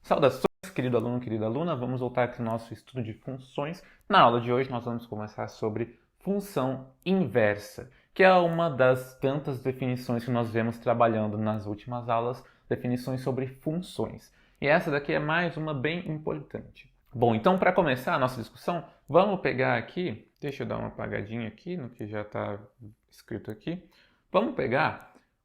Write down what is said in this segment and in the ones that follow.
Saudações, querido aluno, querida aluna. Vamos voltar aqui no nosso estudo de funções. Na aula de hoje nós vamos conversar sobre função inversa, que é uma das tantas definições que nós vemos trabalhando nas últimas aulas, definições sobre funções. E essa daqui é mais uma bem importante. Bom, então para começar a nossa discussão, vamos pegar aqui, deixa eu dar uma apagadinha aqui no que já está escrito aqui. Vamos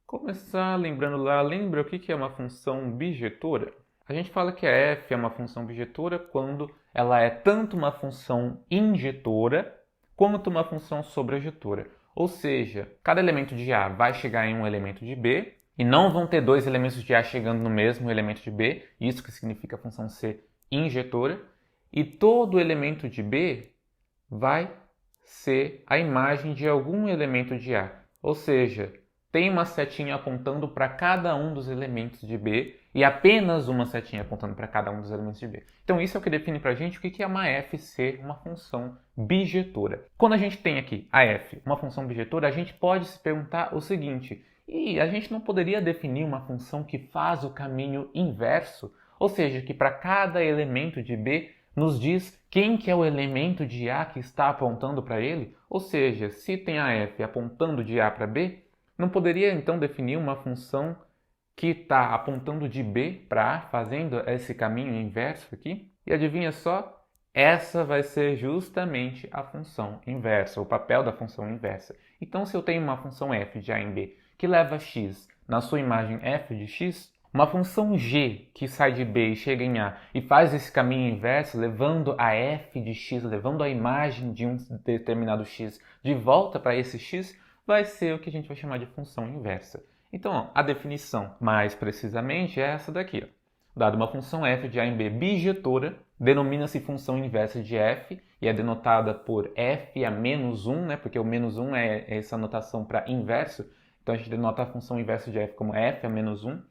começar lembrando lá, lembra o que é uma função bijetora? A gente fala que a f é uma função bijetora quando ela é tanto uma função injetora quanto uma função sobrejetora. Ou seja, cada elemento de A vai chegar em um elemento de B e não vão ter dois elementos de A chegando no mesmo elemento de B, isso que significa a função ser injetora, e todo elemento de B vai ser a imagem de algum elemento de A. Ou seja, tem uma setinha apontando para cada um dos elementos de B e apenas uma setinha apontando para cada um dos elementos de B. Então isso é o que define para a gente o que é uma f ser uma função bijetora. Quando a gente tem aqui a f, uma função bijetora, a gente pode se perguntar o seguinte: e a gente não poderia definir uma função que faz o caminho inverso? Ou seja, que para cada elemento de B nos diz quem que é o elemento de A que está apontando para ele? Ou seja, se tem a f apontando de A para B, não poderia então definir uma função que está apontando de B para A, fazendo esse caminho inverso aqui? E adivinha só? Essa vai ser justamente a função inversa, o papel da função inversa. Então, se eu tenho uma função f de A em B que leva x na sua imagem f de x, uma função g que sai de B e chega em A e faz esse caminho inverso, levando a f de x, levando a imagem de um determinado x de volta para esse x, vai ser o que a gente vai chamar de função inversa. Então, a definição mais precisamente é essa daqui. Dada uma função f de A em B bijetora, denomina-se função inversa de f e é denotada por f a menos 1, né? Porque o menos 1 é essa notação para inverso. Então, a gente denota a função inversa de f como f a menos 1.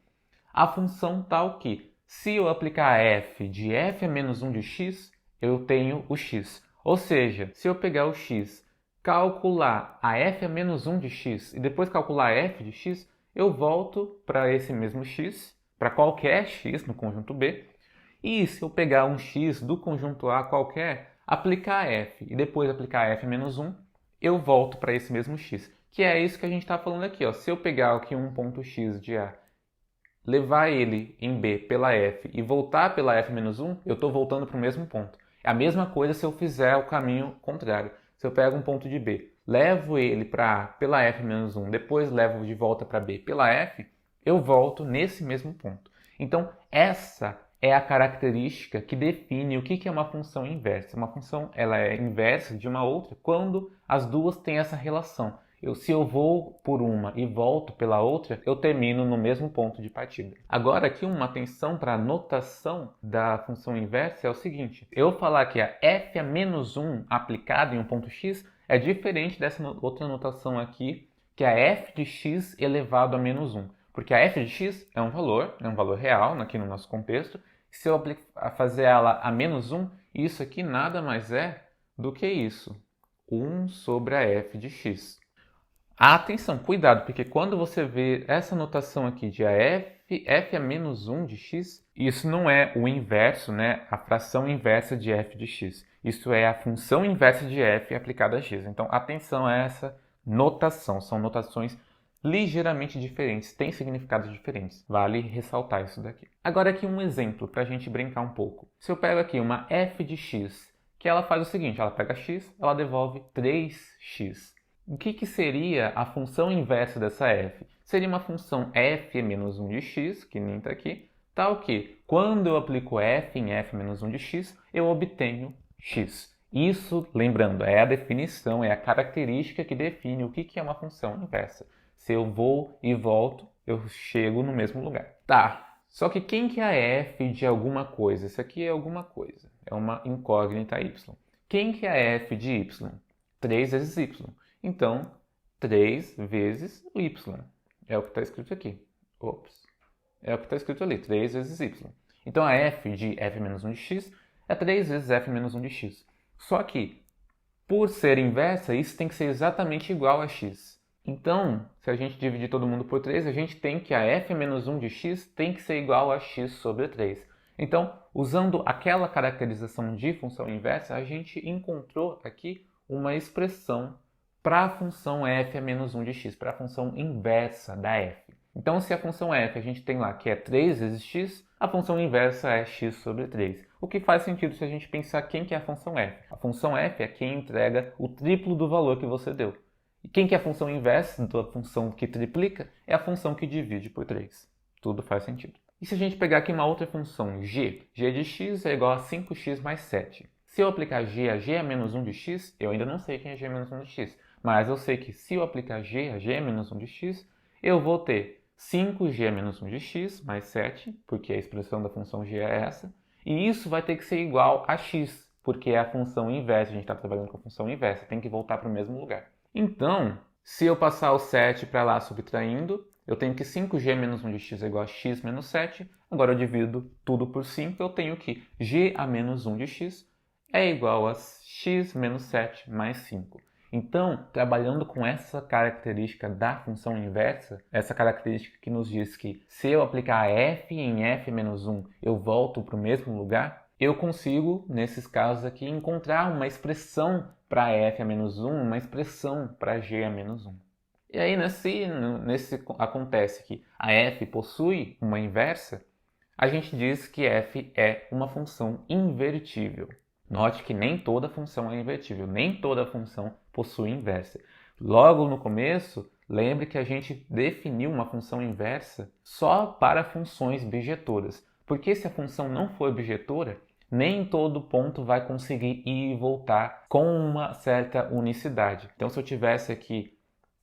A função tal que, se eu aplicar f de f a menos 1 de x, eu tenho o x. Ou seja, se eu pegar o x, calcular a f a menos 1 de x e depois calcular a f de x, eu volto para esse mesmo x, para qualquer x no conjunto B. E se eu pegar um x do conjunto A qualquer, aplicar f e depois aplicar f menos 1, eu volto para esse mesmo x. Que é isso que a gente está falando aqui. Ó. Se eu pegar aqui um ponto x de A, levar ele em B pela f e voltar pela f menos 1, eu estou voltando para o mesmo ponto. É a mesma coisa se eu fizer o caminho contrário. Se eu pego um ponto de B, levo ele para A pela f menos 1, depois levo de volta para B pela f, eu volto nesse mesmo ponto. Então, essa é a característica que define o que é uma função inversa. Uma função ela é inversa de uma outra quando as duas têm essa relação. Se eu vou por uma e volto pela outra, eu termino no mesmo ponto de partida. Agora aqui uma atenção para a notação da função inversa é o seguinte. Eu falar que a f a menos 1 aplicada em um ponto x é diferente dessa outra notação aqui, que é a f de x elevado a menos 1. Porque a f de x é um valor real aqui no nosso contexto. Se eu fazer ela a menos 1, isso aqui nada mais é do que isso. 1 sobre a f de x. Atenção, cuidado, porque quando você vê essa notação aqui de f a menos 1 de x, isso não é o inverso, né? A fração inversa de f de x. Isso é a função inversa de f aplicada a x. Então, atenção a essa notação. São notações ligeiramente diferentes, têm significados diferentes. Vale ressaltar isso daqui. Agora aqui um exemplo para a gente brincar um pouco. Se eu pego aqui uma f de x, que ela faz o seguinte, ela pega x, ela devolve 3x. O que seria a função inversa dessa f? Seria uma função f menos 1 de x, que nem está aqui, tal que, quando eu aplico f em f menos 1 de x, eu obtenho x. Isso, lembrando, é a definição, é a característica que define o que é uma função inversa. Se eu vou e volto, eu chego no mesmo lugar. Tá, só que quem que é a f de alguma coisa? Isso aqui é alguma coisa, é uma incógnita y. Quem que é a f de y? 3 vezes y. Então, 3 vezes o y. É o que está escrito aqui. Ops. É o que está escrito ali, 3 vezes y. Então, a f de f menos 1 de x é 3 vezes f menos 1 de x. Só que, por ser inversa, isso tem que ser exatamente igual a x. Então, se a gente dividir todo mundo por 3, a gente tem que a f menos 1 de x tem que ser igual a x sobre 3. Então, usando aquela caracterização de função inversa, a gente encontrou aqui uma expressão para a função f a menos 1 de x, para a função inversa da f. Então, se a função f a gente tem lá que é 3 vezes x, a função inversa é x sobre 3. O que faz sentido se a gente pensar quem que é a função f. A função f é quem entrega o triplo do valor que você deu. E quem que é a função inversa da função que triplica? É a função que divide por 3. Tudo faz sentido. E se a gente pegar aqui uma outra função, g de x é igual a 5x mais 7. Se eu aplicar g a g a menos 1 de x, eu ainda não sei quem é g a menos 1 de x. Mas eu sei que se eu aplicar g a g a menos 1 de x, eu vou ter 5g a menos 1 de x mais 7, porque a expressão da função g é essa. E isso vai ter que ser igual a x, porque é a função inversa. A gente está trabalhando com a função inversa, tem que voltar para o mesmo lugar. Então, se eu passar o 7 para lá subtraindo, eu tenho que 5g menos 1 de x é igual a x menos 7. Agora eu divido tudo por 5, eu tenho que g a menos 1 de x é igual a x menos 7 mais 5. Então, trabalhando com essa característica da função inversa, essa característica que nos diz que se eu aplicar f em f menos 1, eu volto para o mesmo lugar, eu consigo, nesses casos aqui, encontrar uma expressão para f a menos 1, uma expressão para g a menos 1. E aí, nesse acontece que a f possui uma inversa, a gente diz que f é uma função invertível. Note que nem toda função é invertível, nem toda função possui inversa. Logo no começo, lembre que a gente definiu uma função inversa só para funções bijetoras, porque se a função não for bijetora, nem todo ponto vai conseguir ir e voltar com uma certa unicidade. Então, se eu tivesse aqui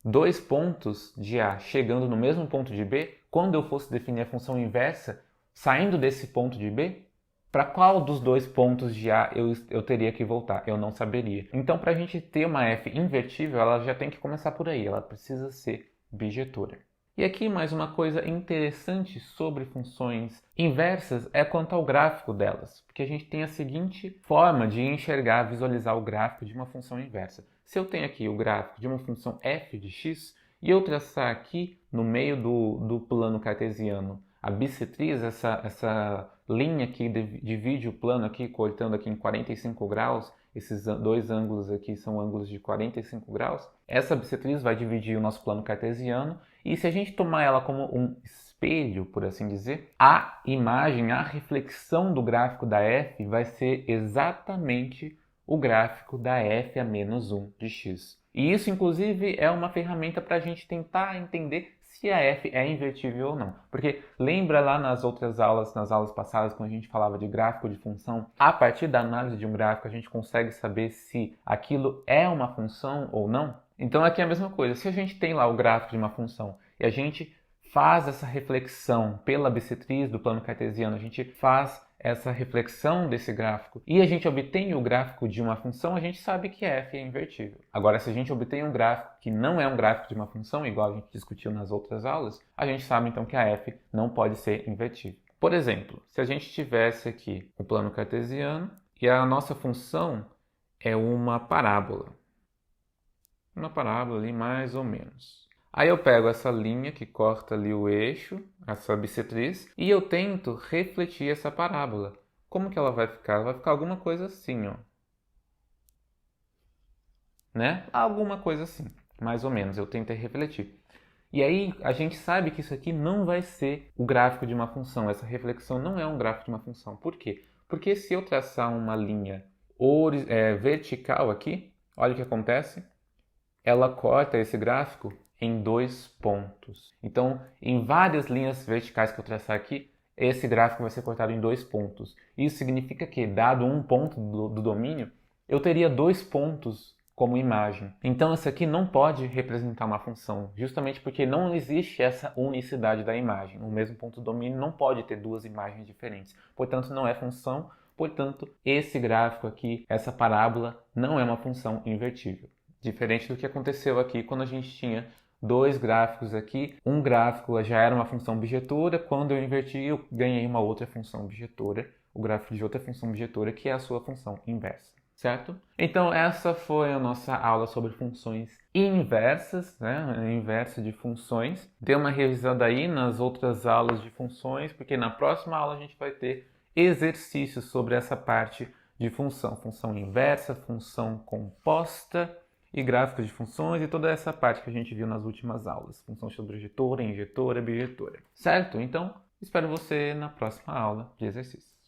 dois pontos de A chegando no mesmo ponto de B, quando eu fosse definir a função inversa, saindo desse ponto de B, para qual dos dois pontos de A eu teria que voltar? Eu não saberia. Então, para a gente ter uma f invertível, ela já tem que começar por aí, ela precisa ser bijetora. E aqui mais uma coisa interessante sobre funções inversas é quanto ao gráfico delas, porque a gente tem a seguinte forma de enxergar, visualizar o gráfico de uma função inversa. Se eu tenho aqui o gráfico de uma função f de x e eu traçar aqui no meio do plano cartesiano a bissetriz, essa linha que divide o plano aqui, cortando aqui em 45 graus, esses dois ângulos aqui são ângulos de 45 graus, essa bissetriz vai dividir o nosso plano cartesiano e se a gente tomar ela como um espelho, por assim dizer, a imagem, a reflexão do gráfico da f vai ser exatamente o gráfico da f a menos 1 de x. E isso, inclusive, é uma ferramenta para a gente tentar entender se a f é invertível ou não. Porque lembra lá nas outras aulas, nas aulas passadas, quando a gente falava de gráfico de função, a partir da análise de um gráfico a gente consegue saber se aquilo é uma função ou não? Então aqui é a mesma coisa. Se a gente tem lá o gráfico de uma função e a gente faz essa reflexão pela bissetriz do plano cartesiano, a gente faz essa reflexão desse gráfico e a gente obtém o gráfico de uma função, a gente sabe que f é invertível. Agora, se a gente obtém um gráfico que não é um gráfico de uma função, igual a gente discutiu nas outras aulas, a gente sabe então que a f não pode ser invertível. Por exemplo, se a gente tivesse aqui o plano cartesiano e a nossa função é uma parábola ali mais ou menos. Aí eu pego essa linha que corta ali o eixo, essa bissetriz, e eu tento refletir essa parábola. Como que ela vai ficar? Ela vai ficar alguma coisa assim, ó. Né? Alguma coisa assim, mais ou menos. Eu tentei refletir. E aí a gente sabe que isso aqui não vai ser o gráfico de uma função. Essa reflexão não é um gráfico de uma função. Por quê? Porque se eu traçar uma linha vertical aqui, olha o que acontece. Ela corta esse gráfico em dois pontos. Então, em várias linhas verticais que eu traçar aqui, esse gráfico vai ser cortado em dois pontos. Isso significa que, dado um ponto do domínio, eu teria dois pontos como imagem. Então, isso aqui não pode representar uma função, justamente porque não existe essa unicidade da imagem. O mesmo ponto do domínio não pode ter duas imagens diferentes. Portanto, não é função. Portanto, esse gráfico aqui, essa parábola, não é uma função invertível. Diferente do que aconteceu aqui quando a gente tinha dois gráficos aqui. Um gráfico já era uma função bijetora, quando eu inverti eu ganhei uma outra função bijetora, o gráfico de outra função bijetora que é a sua função inversa, certo? Então essa foi a nossa aula sobre funções inversas, né? Inversa de funções. Dê uma revisada aí nas outras aulas de funções, porque na próxima aula a gente vai ter exercícios sobre essa parte de função. Função inversa, função composta e gráficos de funções e toda essa parte que a gente viu nas últimas aulas. Função sobrejetora, injetora, bijetora. Certo? Então, espero você na próxima aula de exercício.